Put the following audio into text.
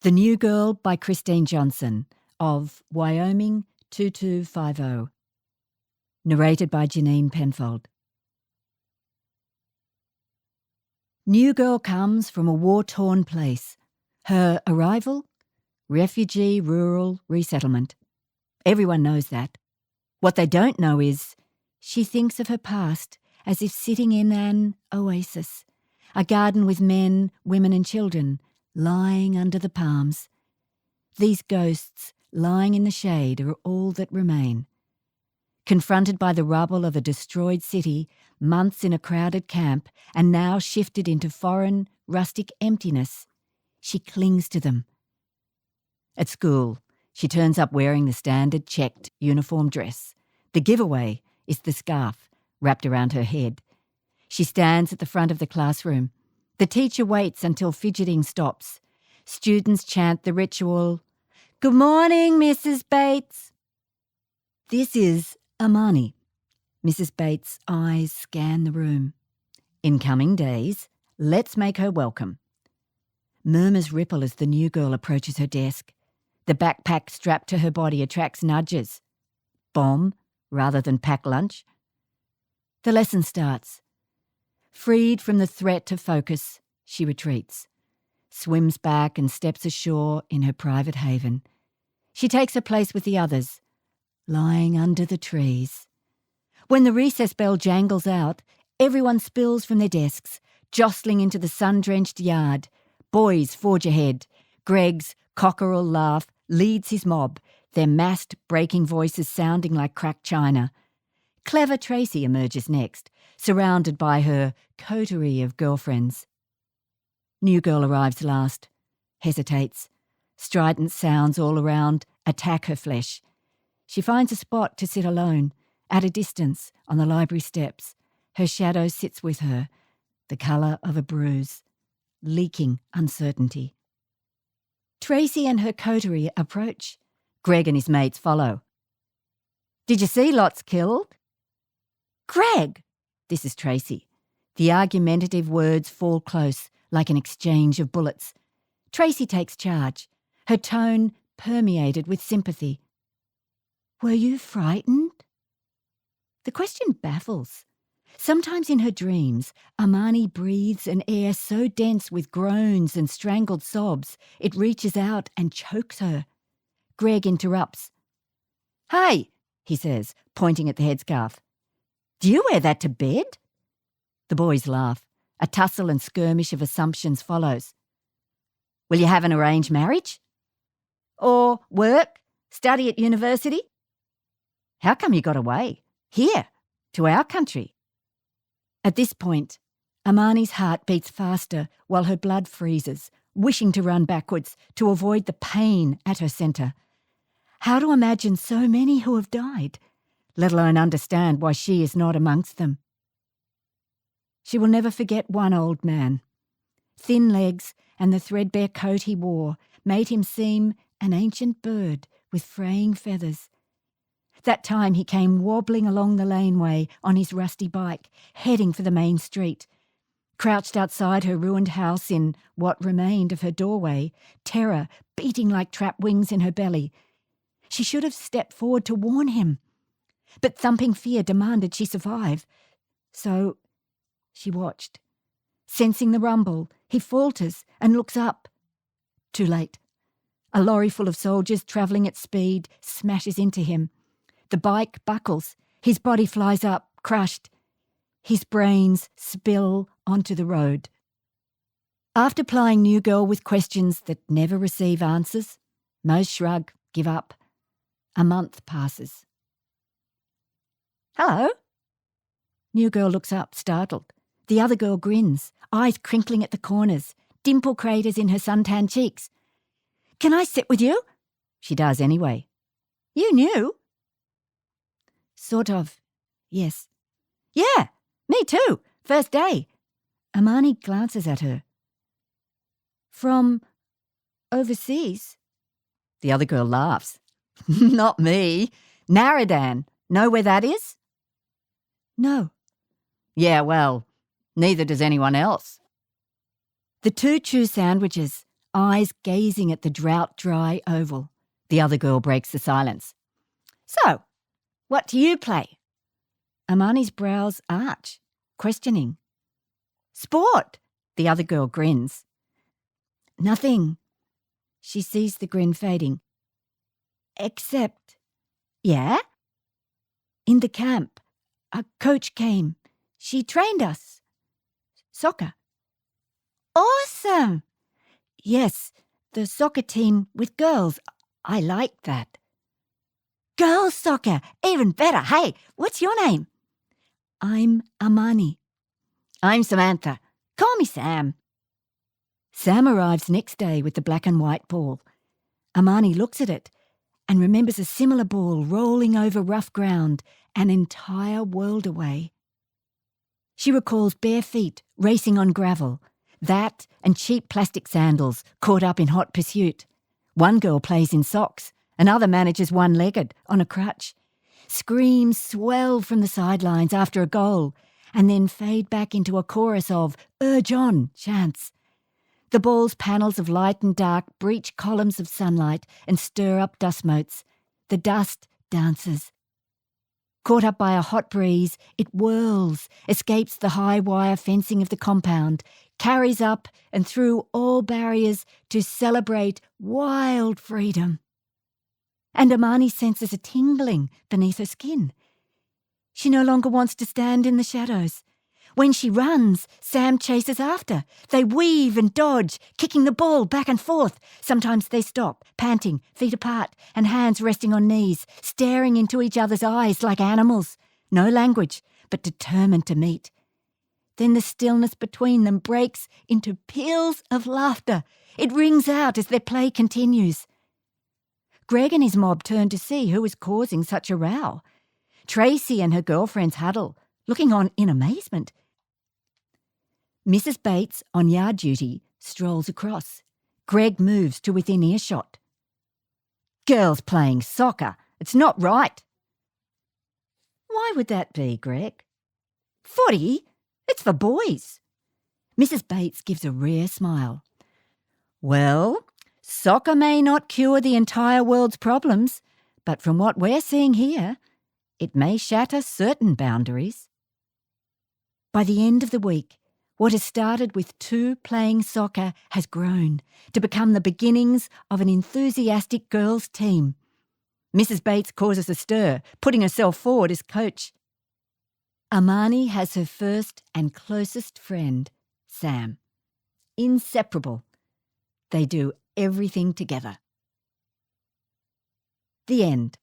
The New Girl by Christine Johnson of Wyoming 2250. Narrated by Janine Penfold. New girl comes from a war-torn place. Her arrival? Refugee rural resettlement. Everyone knows that. What they don't know is she thinks of her past as if sitting in an oasis, a garden with men, women and children, lying under the palms. These ghosts lying in the shade are all that remain. Confronted by the rubble of a destroyed city, months in a crowded camp, and now shifted into foreign, rustic emptiness, she clings to them. At school, she turns up wearing the standard checked uniform dress. The giveaway is the scarf wrapped around her head. She stands at the front of the classroom. The teacher waits until fidgeting stops. Students chant the ritual, "Good morning, Mrs. Bates." This is Amani. Mrs. Bates' eyes scan the room. In coming days, let's make her welcome. Murmurs ripple as the new girl approaches her desk. The backpack strapped to her body attracts nudges. Bomb rather than pack lunch. The lesson starts. Freed from the threat to focus, she retreats, swims back and steps ashore in her private haven. She takes her place with the others, lying under the trees. When the recess bell jangles out, everyone spills from their desks, jostling into the sun-drenched yard. Boys forge ahead. Greg's cockerel laugh leads his mob, their massed, breaking voices sounding like cracked china. Clever Tracy emerges next, surrounded by her coterie of girlfriends. New girl arrives last, hesitates. Strident sounds all around attack her flesh. She finds a spot to sit alone, at a distance, on the library steps. Her shadow sits with her, the colour of a bruise, leaking uncertainty. Tracy and her coterie approach. Greg and his mates follow. "Did you see lots killed?" "Greg!" This is Tracy. The argumentative words fall close, like an exchange of bullets. Tracy takes charge, her tone permeated with sympathy. "Were you frightened?" The question baffles. Sometimes in her dreams, Amani breathes an air so dense with groans and strangled sobs, it reaches out and chokes her. Greg interrupts. "Hey," he says, pointing at the headscarf. "Do you wear that to bed?" The boys laugh. A tussle and skirmish of assumptions follows. "Will you have an arranged marriage? Or work? Study at university? How come you got away? Here, to our country?" At this point, Amani's heart beats faster while her blood freezes, wishing to run backwards to avoid the pain at her centre. How to imagine so many who have died, let alone understand why she is not amongst them? She will never forget one old man. Thin legs and the threadbare coat he wore made him seem an ancient bird with fraying feathers. That time he came wobbling along the laneway on his rusty bike, heading for the main street. Crouched outside her ruined house in what remained of her doorway, terror beating like trap wings in her belly. She should have stepped forward to warn him. But thumping fear demanded she survive. So she watched. Sensing the rumble, he falters and looks up. Too late. A lorry full of soldiers travelling at speed smashes into him. The bike buckles. His body flies up, crushed. His brains spill onto the road. After plying New Girl with questions that never receive answers, most shrug, give up. A month passes. "Hello?" New Girl looks up, startled. The other girl grins, eyes crinkling at the corners, dimple craters in her suntanned cheeks. "Can I sit with you?" She does anyway. "You knew?" "Sort of, yes." "Yeah, me too. First day." Amani glances at her. "From overseas?" The other girl laughs. "Not me. Narradan. Know where that is?" "No." "Yeah, well, neither does anyone else." The two chew sandwiches, eyes gazing at the drought-dry oval. The other girl breaks the silence. So, what do you play? Amani's brows arch, questioning. Sport, the other girl grins. Nothing. She sees the grin fading. Except, yeah? In the camp, a coach came. She trained us. Soccer. Awesome! Yes, the soccer team with girls. I like that. Girls soccer, even better. Hey, what's your name? I'm Amani. I'm Samantha. Call me Sam. Sam arrives next day with the black and white ball. Amani looks at it and remembers a similar ball rolling over rough ground an entire world away. She recalls bare feet racing on gravel, that and cheap plastic sandals caught up in hot pursuit. One girl plays in socks, another manages one-legged on a crutch. Screams swell from the sidelines after a goal and then fade back into a chorus of "Urge on" chants. The ball's panels of light and dark breach columns of sunlight and stir up dust motes. The dust dances. Caught up by a hot breeze, it whirls, escapes the high wire fencing of the compound, carries up and through all barriers to celebrate wild freedom. And Amani senses a tingling beneath her skin. She no longer wants to stand in the shadows. When she runs, Sam chases after. They weave and dodge, kicking the ball back and forth. Sometimes they stop, panting, feet apart, and hands resting on knees, staring into each other's eyes like animals. No language, but determined to meet. Then the stillness between them breaks into peals of laughter. It rings out as their play continues. Greg and his mob turn to see who is causing such a row. Tracy and her girlfriends huddle, looking on in amazement. Mrs. Bates, on yard duty, strolls across. Greg moves to within earshot. Girls playing soccer. It's not right. Why would that be, Greg? Footy? It's for boys. Mrs. Bates gives a rare smile. Well, soccer may not cure the entire world's problems, but from what we're seeing here, it may shatter certain boundaries. By the end of the week, what has started with 2 playing soccer has grown to become the beginnings of an enthusiastic girls' team. Mrs. Bates causes a stir, putting herself forward as coach. Amani has her first and closest friend, Sam. Inseparable. They do everything together. The end.